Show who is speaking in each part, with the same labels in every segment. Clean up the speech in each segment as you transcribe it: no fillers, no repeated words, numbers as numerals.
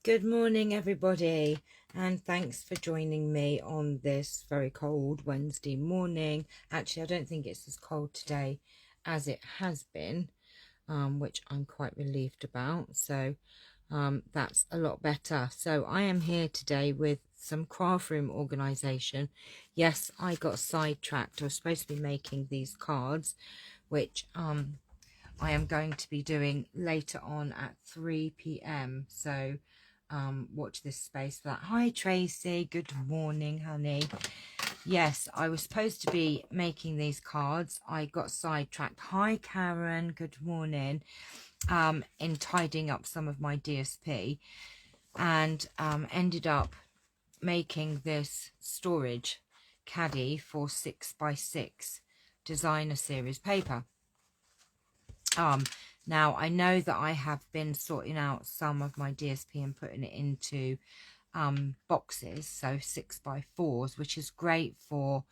Speaker 1: Good morning, everybody, and thanks for joining me on this very cold Wednesday morning. Actually, I don't think it's as cold today as it has been, which I'm quite relieved about. So that's a lot better. So I am here today with some craft room organisation. Yes, I got sidetracked. I was supposed to be making these cards, which I am going to be doing later on at 3 p.m. So watch this space for that. Hi Tracy, good morning honey. Yes, I was supposed to be making these cards. I got sidetracked. Hi Karen, good morning. In tidying up some of my DSP, and ended up making this storage caddy for 6x6 designer series paper. Now I know that I have been sorting out some of my DSP and putting it into boxes, so 6x4s, which is great for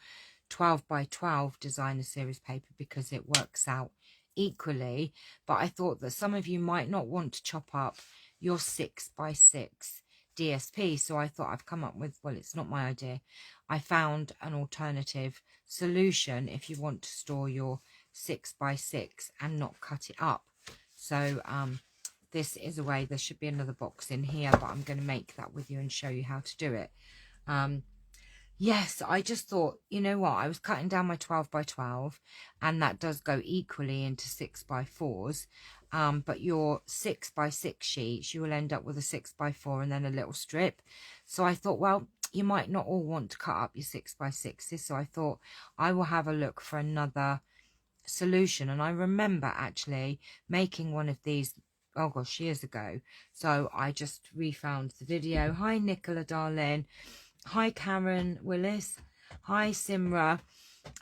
Speaker 1: 12x12 designer series paper because it works out equally. But I thought that some of you might not want to chop up your 6x6 DSP, so I thought I've come up with, well, it's not my idea, I found an alternative solution if you want to store your 6x6 and not cut it up. So this is a way. There should be another box in here, but I'm going to make that with you and show you how to do it. Yes, I just thought, you know what, I was cutting down my 12x12 and that does go equally into 6x4s, but your 6x6 sheets, you will end up with a 6x4 and then a little strip. So I thought, well, you might not all want to cut up your 6x6s, so I thought I will have a look for another solution. And I remember actually making one of these, oh gosh, years ago, so I just refound the video. Hi Nicola darling, hi Karen Willis, hi Simra.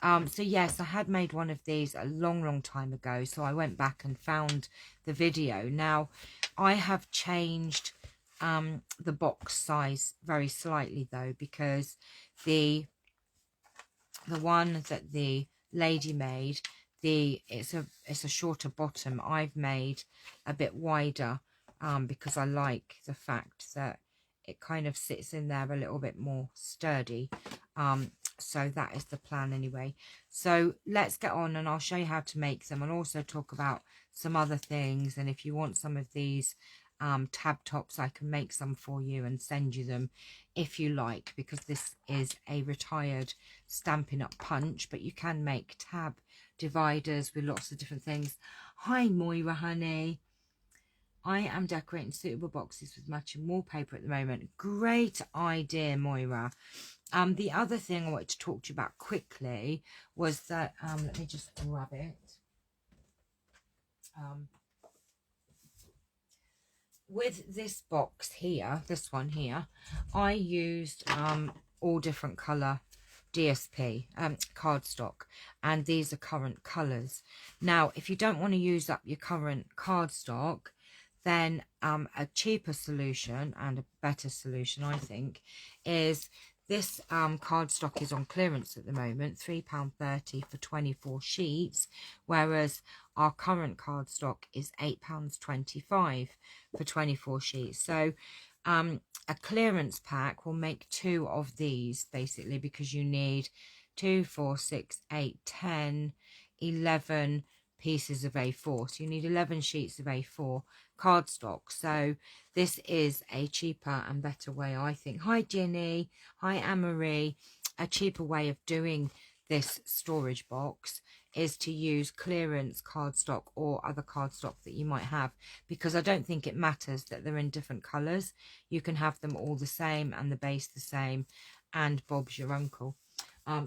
Speaker 1: So yes, I had made one of these a long time ago, so I went back and found the video. Now I have changed the box size very slightly though, because the one that the lady made, it's a shorter bottom. I've made a bit wider because I like the fact that it kind of sits in there a little bit more sturdy. So that is the plan anyway. So let's get on and I'll show you how to make them and also talk about some other things. And if you want some of these tab tops, I can make some for you and send you them if you like, because this is a retired Stampin' Up punch, but you can make tab dividers with lots of different things. Hi Moira honey, I am decorating suitable boxes with matching wallpaper at the moment. Great idea, Moira. The other thing I wanted to talk to you about quickly was that let me just grab it. With this box here, this one here, I used all different colour DSP, cardstock, and these are current colours. Now, if you don't want to use up your current cardstock, then a cheaper solution and a better solution, I think, is this cardstock is on clearance at the moment, £3.30 for 24 sheets, whereas our current cardstock is £8.25 for 24 sheets. So a clearance pack will make 2 of these basically, because you need 2, 4, 6, 8, 10, 11 pieces of A4. So you need 11 sheets of A4 cardstock. So this is a cheaper and better way, I think. Hi Jenny, hi Anne-Marie. A cheaper way of doing this storage box is to use clearance cardstock or other cardstock that you might have, because I don't think it matters that they're in different colours. You can have them all the same and the base the same, and Bob's your uncle.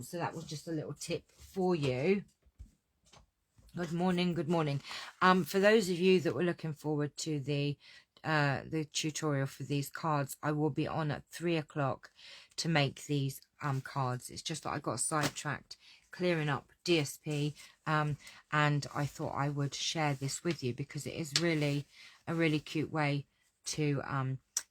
Speaker 1: So that was just a little tip for you. Good morning, good morning. For those of you that were looking forward to the tutorial for these cards, I will be on at 3 o'clock to make these cards. It's just that I got sidetracked clearing up DSP, and I thought I would share this with you because it is really a really cute way to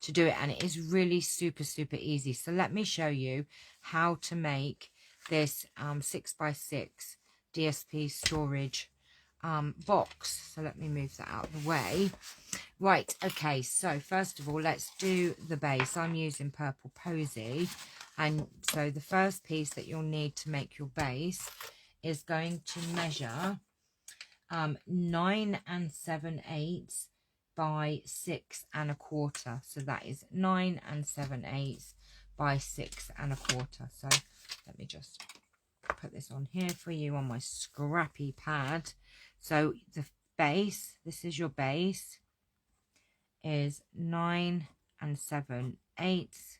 Speaker 1: do it, and it is really super easy. So let me show you how to make this 6x6 DSP storage box. So let me move that out of the way. Right, okay, so first of all, let's do the base. I'm using Purple Posy, and so the first piece that you'll need to make your base is going to measure 9 7/8 by 6 1/4. So that is 9 7/8 by 6 1/4. So let me just put this on here for you on my scrappy pad. So the base, this is your base, is 9 7/8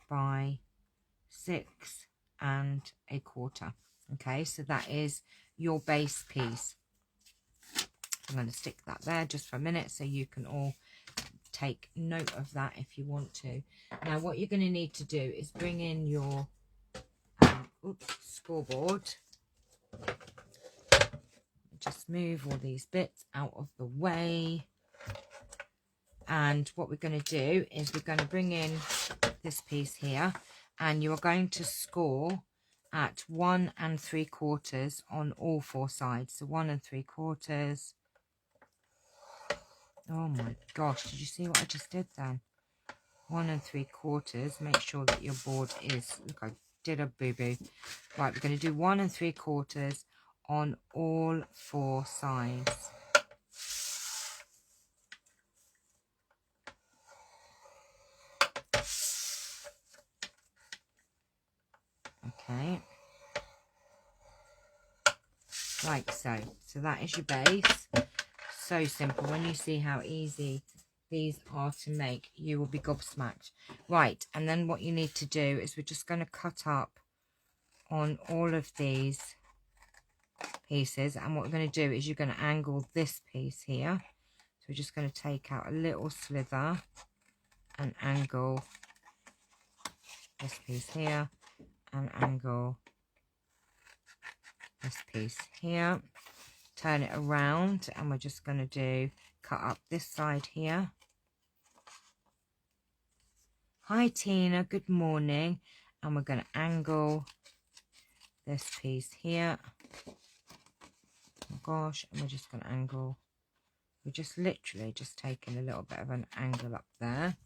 Speaker 1: by 6 1/4. Okay, so that is your base piece. I'm going to stick that there just for a minute so you can all take note of that if you want to. Now what you're going to need to do is bring in your scoreboard. Just move all these bits out of the way. And what we're going to do is we're going to bring in this piece here, and you are going to score at 1 3/4 on all 4 sides. So 1 3/4. Oh my gosh, did you see what I just did then? 1 3/4. Make sure that your board is, look, I did a boo-boo. Right, we're going to do 1 3/4 on all 4 sides. Okay, like so. So that is your base. So simple. When you see how easy these are to make, you will be gobsmacked. Right, and then what you need to do is we're just going to cut up on all of these pieces, and what we're going to do is you're going to angle this piece here. So we're just going to take out a little slither and angle this piece here, and angle this piece here, turn it around, and we're just going to cut up this side here. Hi Tina, good morning. And we're going to angle this piece here. Oh gosh, and we're just going to angle, we're just literally just taking a little bit of an angle up there,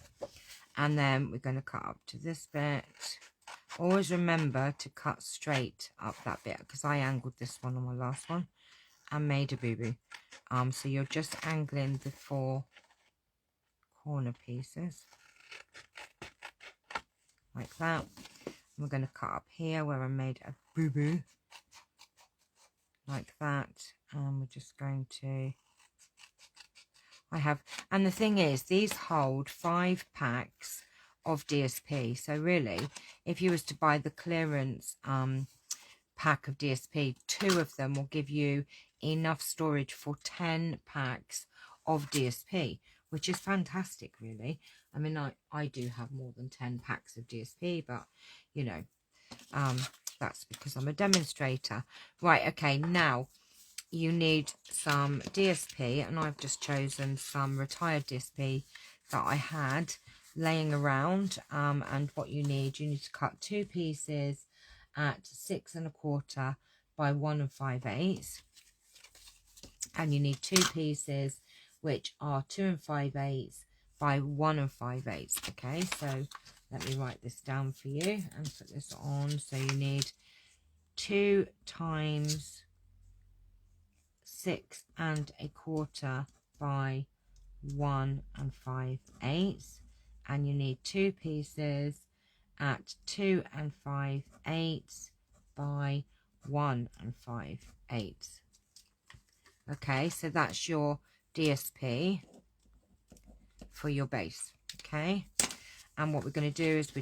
Speaker 1: and then we're going to cut up to this bit. Always remember to cut straight up that bit, because I angled this one on my last one and made a boo-boo. So you're just angling the 4 corner pieces like that. And we're going to cut up here where I made a boo-boo like that, and we're just going to, and the thing is, these hold 5 packs of DSP. So really, if you was to buy the clearance pack of DSP, 2 of them will give you enough storage for 10 packs of DSP, which is fantastic, really. I mean, I do have more than 10 packs of DSP, but you know, that's because I'm a demonstrator. Right, okay, now you need some DSP, and I've just chosen some retired DSP that I had laying around. And what you need to cut 2 pieces at 6 1/4 by 1 5/8, and you need 2 pieces which are 2 5/8 by 1 5/8. Okay, so let me write this down for you and put this on. So you need 2 times 6 1/4 by 1 5/8, and you need 2 pieces at 2 5/8 by 1 5/8. Okay, so that's your DSP for your base. Okay, and what we're going to do is we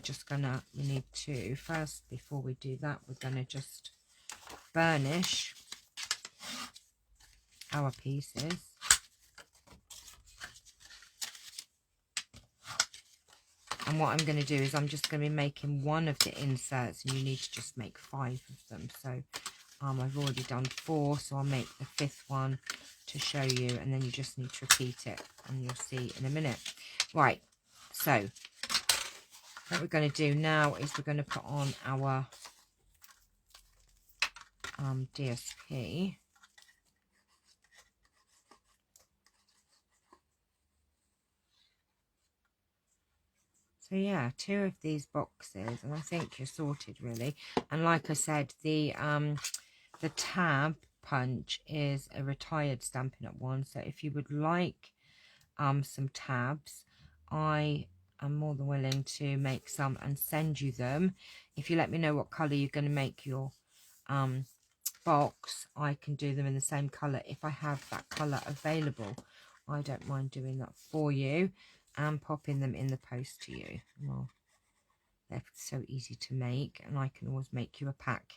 Speaker 1: need to first, before we do that, we're going to just burnish our pieces. And what I'm going to do is I'm just going to be making 1 of the inserts, and you need to just make 5 of them. So I've already done 4, so I'll make the 5th one to show you, and then you just need to repeat it, and you'll see in a minute. Right, so what we're going to do now is we're going to put on our DSP. So yeah, 2 of these boxes, and I think you're sorted really. And like I said, the tab punch is a retired Stampin' Up one. So if you would like some tabs, I am more than willing to make some and send you them. If you let me know what colour you're going to make your box, I can do them in the same colour if I have that colour available. I don't mind doing that for you and popping them in the post to you. Well, they're so easy to make, and I can always make you a pack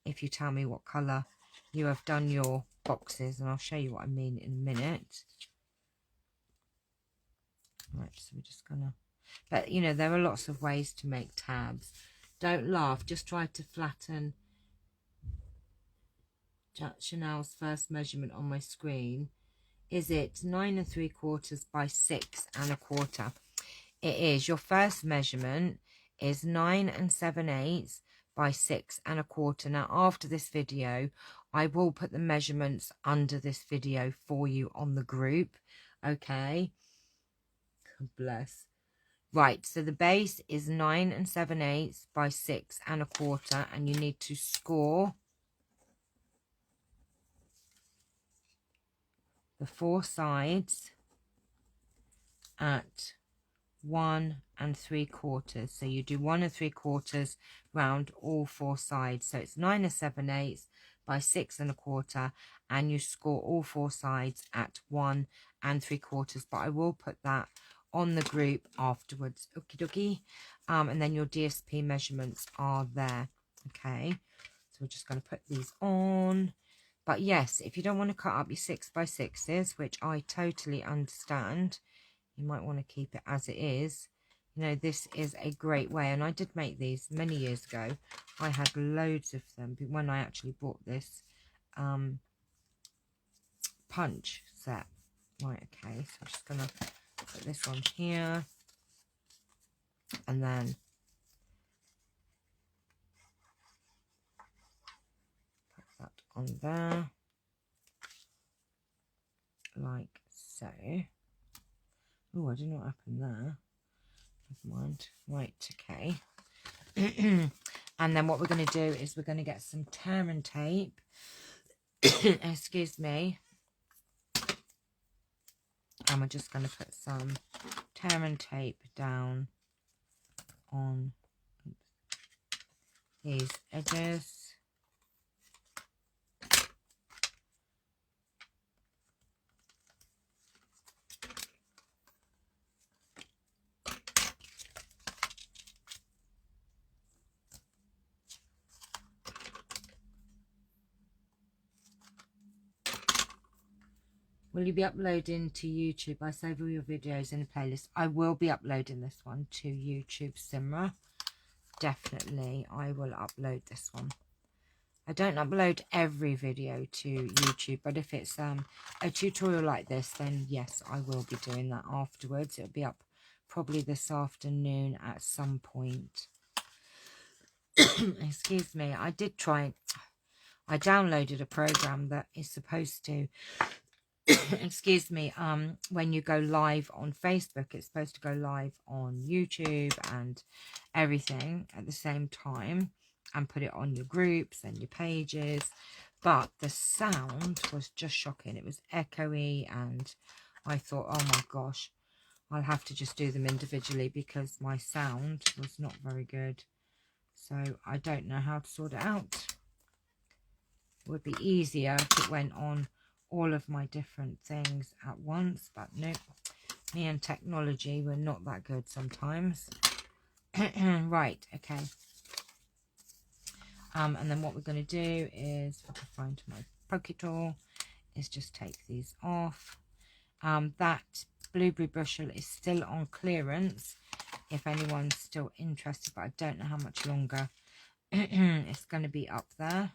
Speaker 1: if you tell me what colour you have done your boxes, and I'll show you what I mean in a minute. Right, so we're just gonna, but you know, there are lots of ways to make tabs. Don't laugh, just try to flatten Chanel's first measurement on my screen. Is it 9 3/4 by 6 1/4? It is. Your first measurement is 9 7/8 by 6 1/4. Now, after this video, I will put the measurements under this video for you on the group. Okay. God bless. Right, so the base is 9 7/8 by 6 1/4, and you need to score the 4 sides at 1 3/4. So you do 1 3/4 round all 4 sides. So it's 9 7/8 by 6 1/4, and you score all 4 sides at 1 3/4. But I will put that on the group afterwards. Okie dokie. And then your DSP measurements are there. Okay. So we're just going to put these on. But yes, if you don't want to cut up your 6 by 6s, which I totally understand, you might want to keep it as it is. You know, this is a great way, and I did make these many years ago. I had loads of them when I actually bought this punch set. Right, okay, so I'm just going to put this on here, and then put that on there, like so. Oh, I don't know what happened there. Never mind. Right, okay. And then what we're going to do is we're going to get some tear and tape. Excuse me. And we're just going to put some tear and tape down on these edges. Will you be uploading to YouTube? I save all your videos in a playlist. I will be uploading this one to YouTube, Simra. Definitely, I will upload this one. I don't upload every video to YouTube, but if it's a tutorial like this, then yes, I will be doing that afterwards. It'll be up probably this afternoon at some point. Excuse me. I did try. I downloaded a program that is supposed to excuse me, when you go live on Facebook, it's supposed to go live on YouTube and everything at the same time and put it on your groups and your pages, but the sound was just shocking. It was echoey, and I thought, oh my gosh, I'll have to just do them individually because my sound was not very good. So I don't know how to sort it out. It would be easier if it went on all of my different things at once, but nope, me and technology, we're not that good sometimes. Right, okay. And then what we're going to do is, if I can find my poke tool, is just take these off. That blueberry bushel is still on clearance if anyone's still interested, but I don't know how much longer it's going to be up there.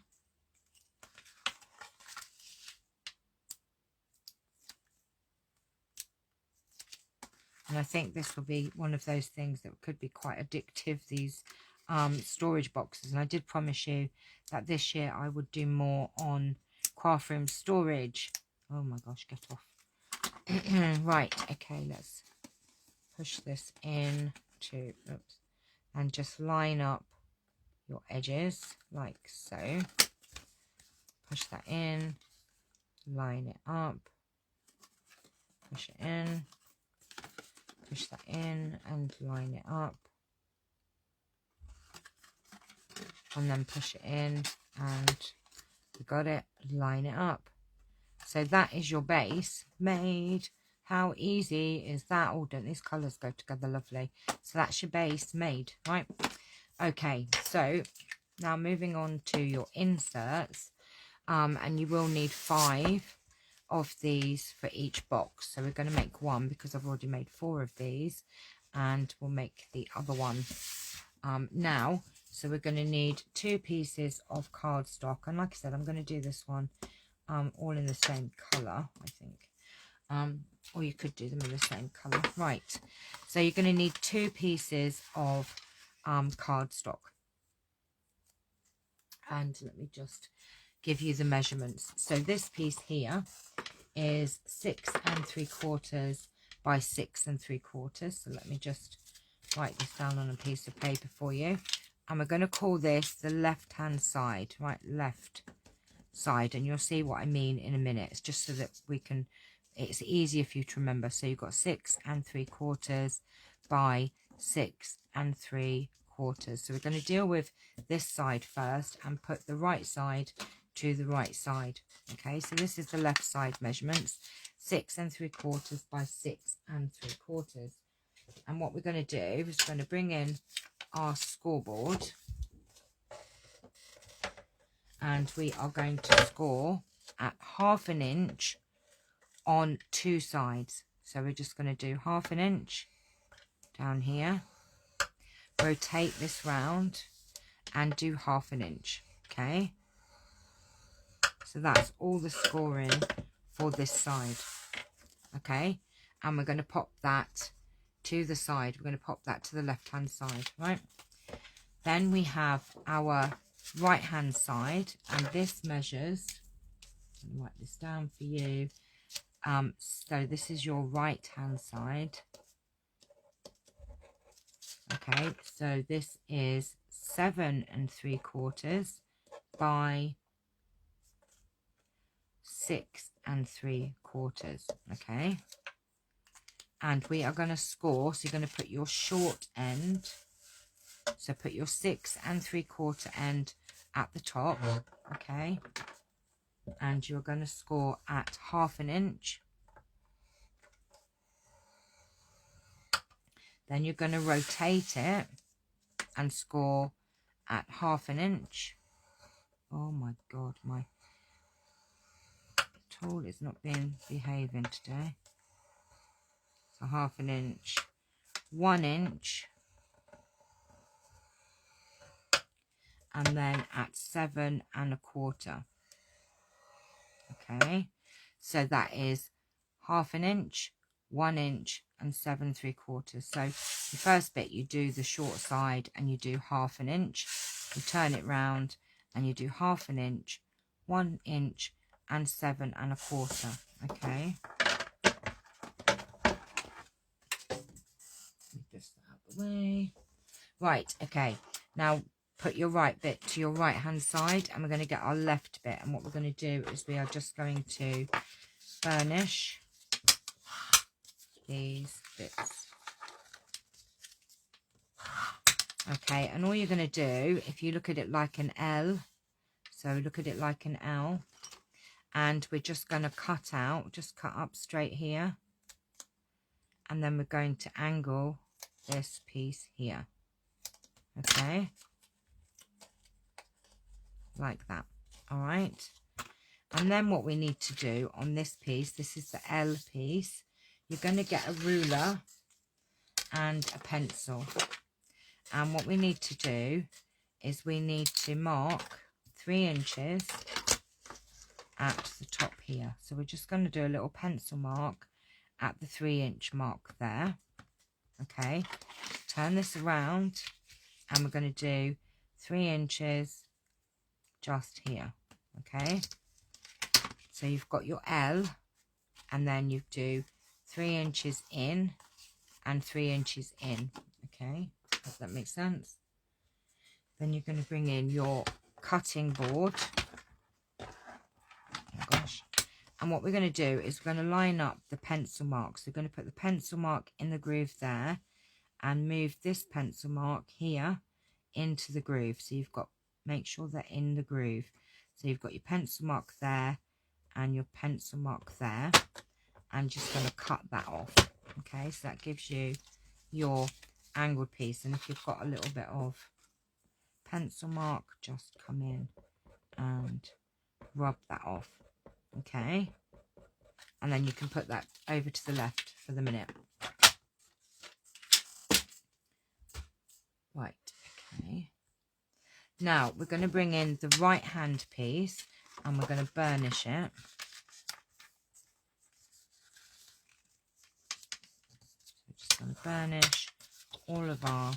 Speaker 1: And I think this will be one of those things that could be quite addictive, these storage boxes. And I did promise you that this year I would do more on craft room storage. Oh my gosh, get off. Right, okay, let's push this in to, oops, and just line up your edges like so. Push that in, line it up, push it in, push that in and line it up, and then push it in and you got it, line it up. So that is your base made. How easy is that? Oh, don't these colours go together lovely? So that's your base made, right? Okay, so now moving on to your inserts, and you will need 5 of these for each box. So we're going to make 1 because I've already made 4 of these, and we'll make the other one now. So we're going to need 2 pieces of cardstock, and like I said, I'm going to do this one all in the same colour, I think, or you could do them in the same colour. Right, so you're going to need 2 pieces of cardstock, and let me just give you the measurements. So this piece here is 6 3/4 by 6 3/4. So let me just write this down on a piece of paper for you, and we're going to call this the left hand side, right? Left side, and you'll see what I mean in a minute. It's just so that we can, it's easier for you to remember. So you've got 6 3/4 by 6 3/4. So we're going to deal with this side first and put the right side to the right side. Okay, so this is the left side measurements, 6 3/4 by 6 3/4. And what we're going to do is we're going to bring in our scoreboard, and we are going to score at 1/2 inch on 2 sides. So we're just going to do 1/2 inch down here, rotate this round and do 1/2 inch. Okay, so that's all the scoring for this side. Okay, and we're going to pop that to the side. We're going to pop that to the left hand side, right? Then we have our right hand side, and this measures, let me write this down for you. So this is your right hand side. Okay, so this is 7 3/4 by 6 3/4. Okay, and we are going to score. So you're going to put your short end, so put your 6 3/4 end at the top. Okay, and you're going to score at 1/2 inch. Then you're going to rotate it and score at 1/2 inch. Oh my god, my tool is not behaving today. So 1/2 inch, 1 inch, and then at 7 1/4. Okay, so that is 1/2 inch, 1 inch and 7 3/4. So the first bit you do the short side and you do 1/2 inch, you turn it round and you do 1/2 inch, 1 inch and 7 1/4. Okay, just out the way. Right, okay, now put your right bit to your right hand side, and we're going to get our left bit, and what we're going to do is we are just going to burnish these bits. Okay, and all you're going to do, if you look at it like an L, so look at it like an L, and we're just going to cut out, just cut up straight here, and then we're going to angle this piece here. Okay, like that. All right, and then what we need to do on this piece, this is the L piece, you're going to get a ruler and a pencil, and what we need to do is we need to mark 3 inches at the top here. So we're just going to do a little pencil mark at the 3 inch mark there. Okay, turn this around and we're going to do 3 inches just here. Okay, so you've got your L, and then you do 3 inches in and 3 inches in. Okay, does that make sense? Then you're going to bring in your cutting board. Oh gosh. And what we're going to do is we're going to line up the pencil marks. We're going to put the pencil mark in the groove there and move this pencil mark here into the groove. So you've got, make sure they're in the groove. So you've got your pencil mark there and your pencil mark there. I'm just going to cut that off. Okay, so that gives you your angled piece. And if you've got a little bit of pencil mark, just come in and rub that off. Okay, and then you can put that over to the left for the minute. Right, okay. Now we're going to bring in the right hand piece and we're going to burnish it. So just going to burnish all of our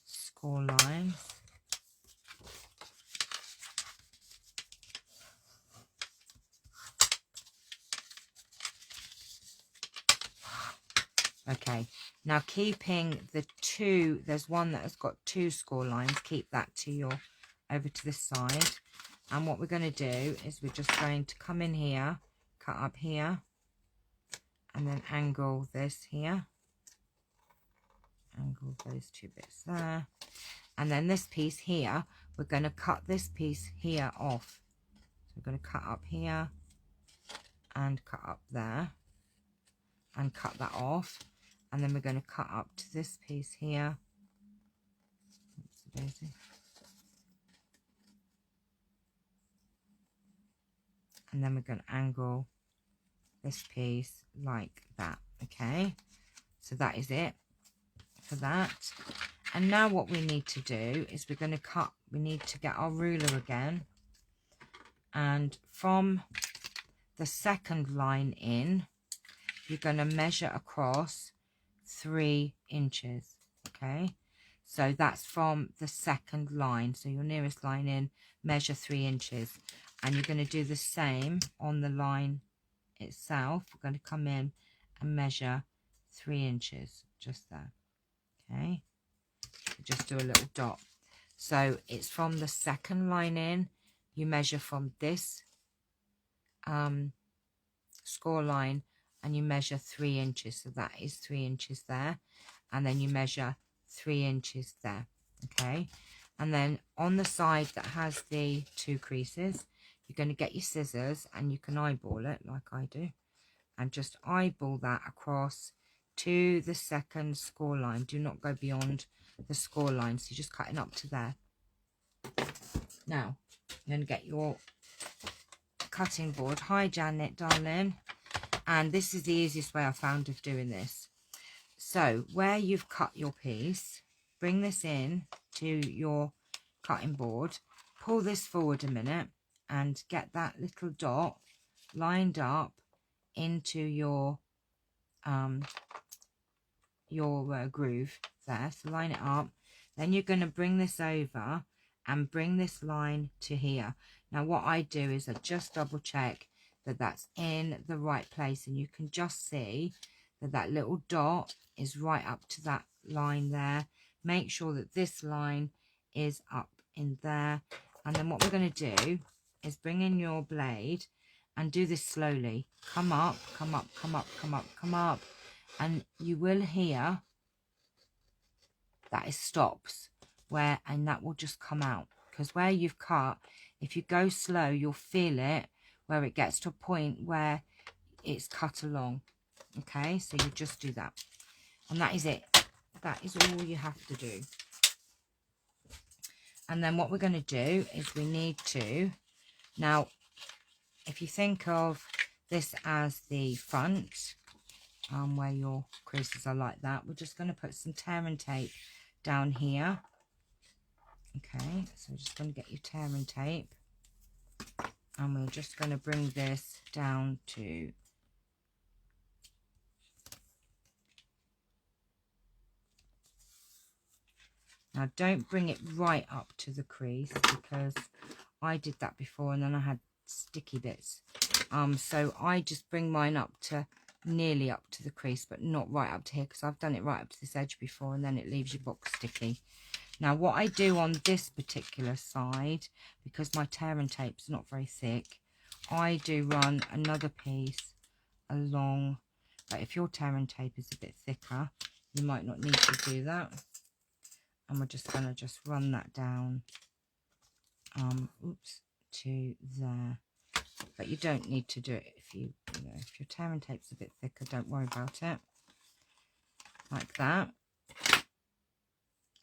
Speaker 1: score lines. Okay, now keeping the two, there's one that has got 2 score lines, keep that to your, over to this side. And what we're going to do is we're just going to come in here, cut up here, and then angle this here. Angle those 2 bits there. And then this piece here, we're going to cut this piece here off. So we're going to cut up here and cut up there and cut that off. And then we're going to cut up to this piece here. Oopsie-daisy. And then we're going to angle this piece like that. Okay, so that is it for that. And now what we need to do is we're going to cut, we need to get our ruler again. And from the second line in, you're going to measure across 3 inches. Okay, so that's from the second line, so your nearest line in, measure 3 inches, and you're going to do the same on the line itself. We're going to come in and measure 3 inches just there. Okay, just do a little dot. So it's from the second line in, you measure from this score line and you measure 3 inches, so that is 3 inches there, and then you measure 3 inches there. Okay, and then on the side that has the 2 creases, you're going to get your scissors and you can eyeball it like I do, and just eyeball that across to the second score line. Do not go beyond the score line, so you're just cutting up to there. Now you're going to get your cutting board. Hi Janet darling. And this is the easiest way I found of doing this. So where you've cut your piece, bring this in to your cutting board, pull this forward a minute and get that little dot lined up into your groove there. So line it up. Then you're going to bring this over and bring this line to here. Now what I do is I just double check that that's in the right place, and you can just see that that little dot is right up to that line there. Make sure that this line is up in there, and then what we're going to do is bring in your blade and do this slowly. Come up, come up, come up, come up, come up, and you will hear that it stops where, and that will just come out, because where you've cut, if you go slow, you'll feel it where it gets to a point where it's cut along. Okay, so you just do that, and that is it. That is all you have to do. And then what we're going to do is we need to, now if you think of this as the front, where your creases are like that, we're just going to put some tear and tape down here. Okay, so we're just going to get your tear and tape, and we're just going to bring this down to now. Don't bring it right up to the crease, because I did that before and then I had sticky bits. So I just bring mine up to nearly up to the crease, but not right up to here, because I've done it right up to this edge before, and then it leaves your box sticky. Now what I do on this particular side, because my tear and tape's not very thick, I do run another piece along. But if your tear and tape is a bit thicker, you might not need to do that. And we're just going to run that down, oops, to there. But you don't need to do it if if your tear and tape's a bit thicker, don't worry about it. Like that.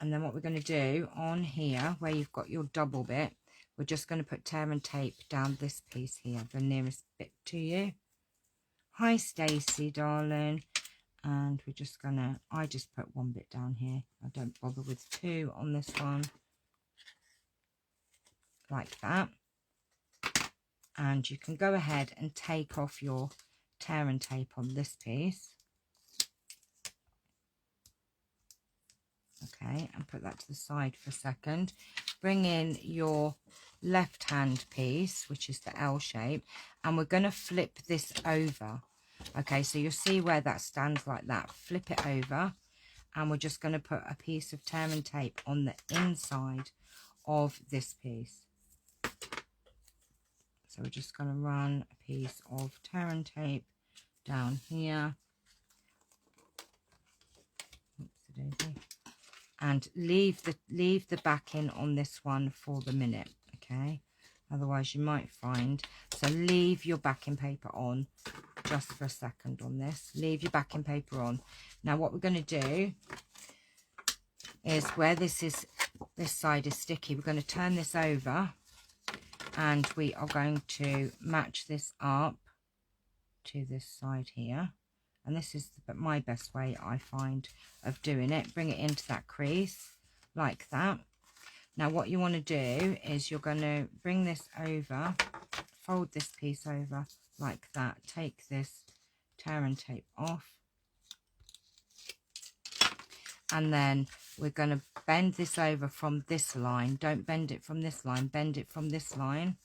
Speaker 1: And then what we're going to do on here, where you've got your double bit, we're just going to put tear and tape down this piece here, the nearest bit to you. Hi Stacey, darling. And we're just going to, I just put one bit down here. I don't bother with two on this one. Like that. And you can go ahead and take off your tear and tape on this piece. Okay, and put that to the side for a second. Bring in your left hand piece, which is the L shape, and we're going to flip this over. Okay, so you'll see where that stands like that. Flip it over, and we're just going to put a piece of tear and tape on the inside of this piece. So we're just going to run a piece of tear and tape down here. Oopsie-daisy. And leave the backing on this one for the minute, okay? Otherwise you might find, so leave your backing paper on just for a second on this. Leave your backing paper on. Now what we're going to do is, where this side is sticky, we're going to turn this over, and we are going to match this up to this side here. And this is my best way, I find, of doing it. Bring it into that crease like that. Now what you want to do is you're going to bring this over, fold this piece over like that. Take this tear and tape off. And then we're going to bend this over from this line. Don't bend it from this line, bend it from this line.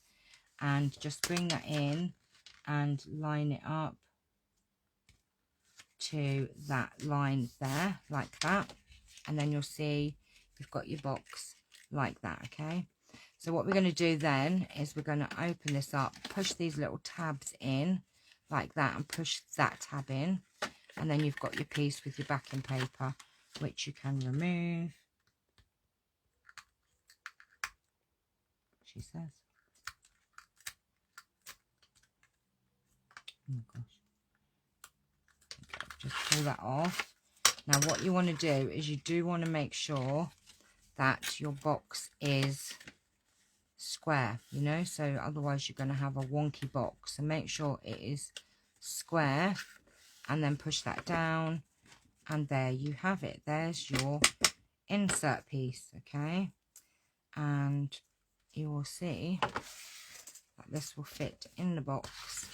Speaker 1: And just bring that in and line it up to that line there, like that. And then you'll see you've got your box like that, okay? So what we're going to do then is we're going to open this up, push these little tabs in like that, and push that tab in. And then you've got your piece with your backing paper, which you can remove, she says. Oh gosh. Just pull that off. Now what you want to do is you do want to make sure that your box is square, you know, so otherwise you're going to have a wonky box. So make sure it is square, and then push that down, and there you have it. There's your insert piece, okay? And you will see that this will fit in the box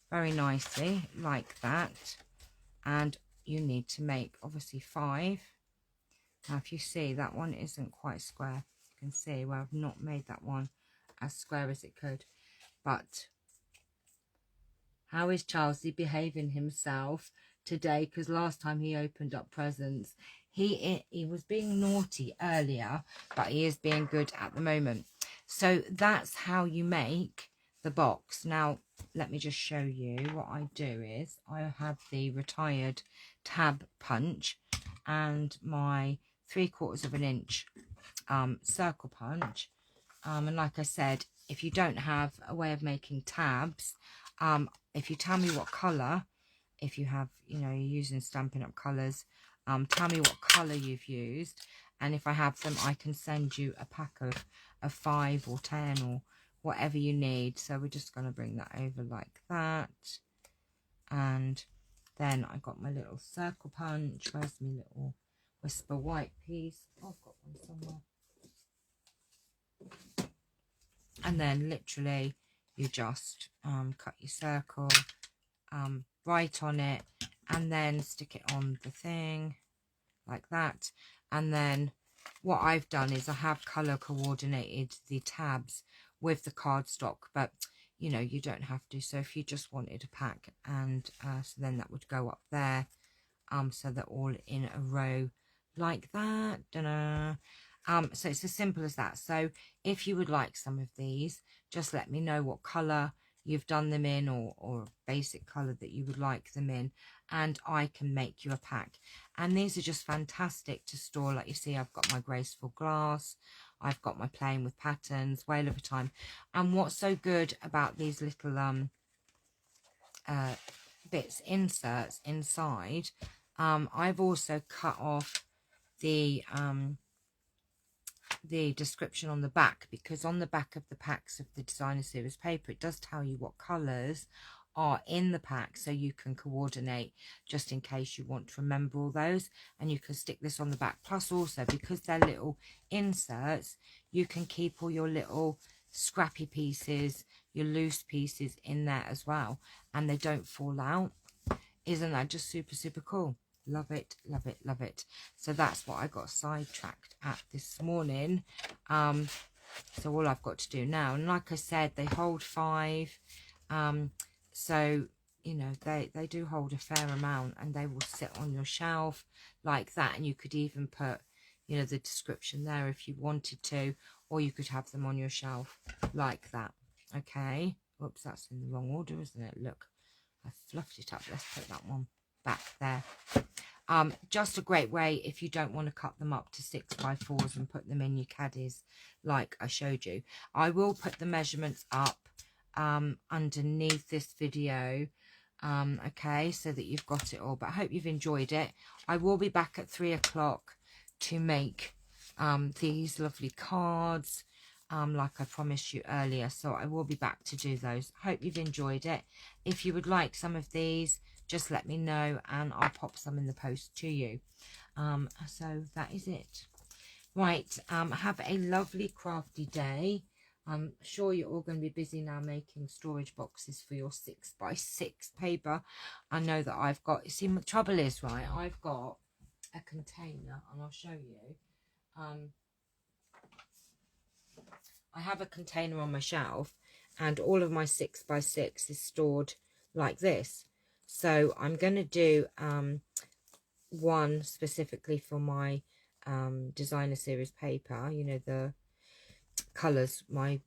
Speaker 1: very nicely like that. And you need to make obviously 5. Now if you see, that one isn't quite square. You can see where I've not made that one as square as it could. But how is Charlesy behaving himself today? Because last time he opened up presents, he was being naughty earlier, but he is being good at the moment. So that's how you make the box. Now let me just show you what I do. Is I have the retired tab punch and my 3/4 of an inch circle punch, and like I said, if you don't have a way of making tabs, if you tell me what color, if you have, you know, you're using Stampin' Up colors, tell me what color you've used, and if I have them, I can send you a pack of 5 or 10 or whatever you need. So we're just going to bring that over like that. And then I got my little circle punch. Where's my little Whisper White piece? Oh, I've got one somewhere. And then literally you just cut your circle, write on it, and then stick it on the thing like that. And then what I've done is I have color coordinated the tabs with the cardstock, but you know, you don't have to. So if you just wanted a pack, and so then that would go up there, so they're all in a row like that. So it's as simple as that. So if you would like some of these, just let me know what colour you've done them in, or basic colour that you would like them in, and I can make you a pack. And these are just fantastic to store. Like you see, I've got my graceful glass, I've got my playing with patterns, whale of a time. And what's so good about these little bits, inserts inside, I've also cut off the description on the back, because on the back of the packs of the designer series paper, it does tell you what colours are in the pack, so you can coordinate just in case you want to remember all those, and you can stick this on the back. Plus also, because they're little inserts, you can keep all your little scrappy pieces, your loose pieces in there as well, and they don't fall out. Isn't that just super, super cool? Love it, love it, love it. So that's what I got sidetracked at this morning. So all I've got to do now, and like I said, they hold 5. So, you know, they do hold a fair amount, and they will sit on your shelf like that. And you could even put, you know, the description there if you wanted to, or you could have them on your shelf like that. Okay. Oops, that's in the wrong order, isn't it? Look, I fluffed it up. Let's put that one back there. Just a great way if you don't want to cut them up to 6x4s and put them in your caddies like I showed you. I will put the measurements up underneath this video, okay, so that you've got it all. But I hope you've enjoyed it. I will be back at 3 o'clock to make these lovely cards, like I promised you earlier. So I will be back to do those. Hope you've enjoyed it. If you would like some of these, just let me know and I'll pop some in the post to you. So that is it. Right, have a lovely crafty day. I'm sure you're all going to be busy now making storage boxes for your 6x6 paper. I know that I've got, you see, the trouble is, right, I've got a container, and I'll show you. I have a container on my shelf, and all of my 6x6 is stored like this. So I'm going to do one specifically for my designer series paper, you know, the colours, my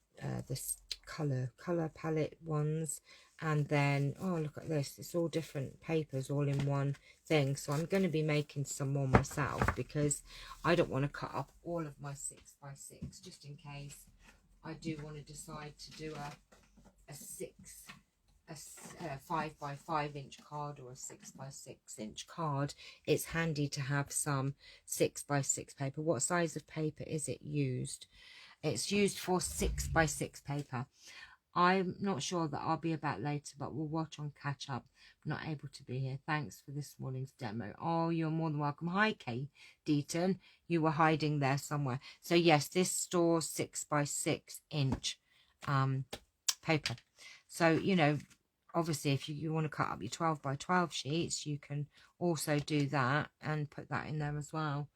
Speaker 1: this colour palette ones. And then, oh, look at this, it's all different papers all in one thing. So I'm going to be making some more myself, because I don't want to cut up all of my 6x6, just in case I do want to decide to do a 5x5 inch card or a 6x6 inch card. It's handy to have some 6x6 paper. What size of paper is it used? It's used for 6x6 paper. I'm not sure that I'll be about later, but we'll watch on catch up. I'm not able to be here. Thanks for this morning's demo. Oh, you're more than welcome. Hi, Kay Deaton. You were hiding there somewhere. So yes, this stores 6x6 inch paper. So, you know, obviously if you want to cut up your 12x12 sheets, you can also do that and put that in there as well.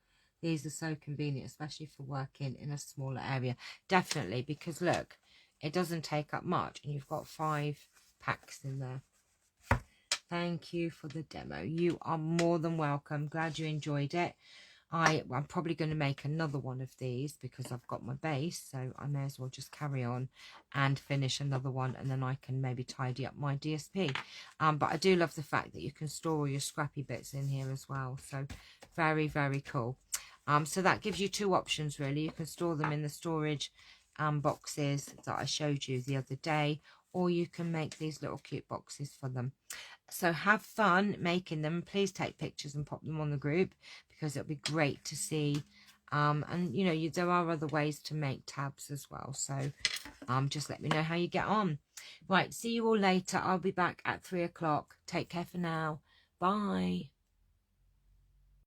Speaker 1: These are so convenient, especially for working in a smaller area. Definitely, because look, it doesn't take up much, and you've got 5 packs in there. Thank you for the demo. You are more than welcome. Glad you enjoyed it. I'm probably going to make another one of these, because I've got my base, so I may as well just carry on and finish another one, and then I can maybe tidy up my DSP. But I do love the fact that you can store all your scrappy bits in here as well. So very, very cool. So that gives you 2 options really. You can store them in the storage boxes that I showed you the other day, or you can make these little cute boxes for them. So have fun making them. Please take pictures and pop them on the group, because it'll be great to see. And you know, there are other ways to make tabs as well. So just let me know how you get on. Right, see you all later. I'll be back at 3 o'clock. Take care for now. Bye.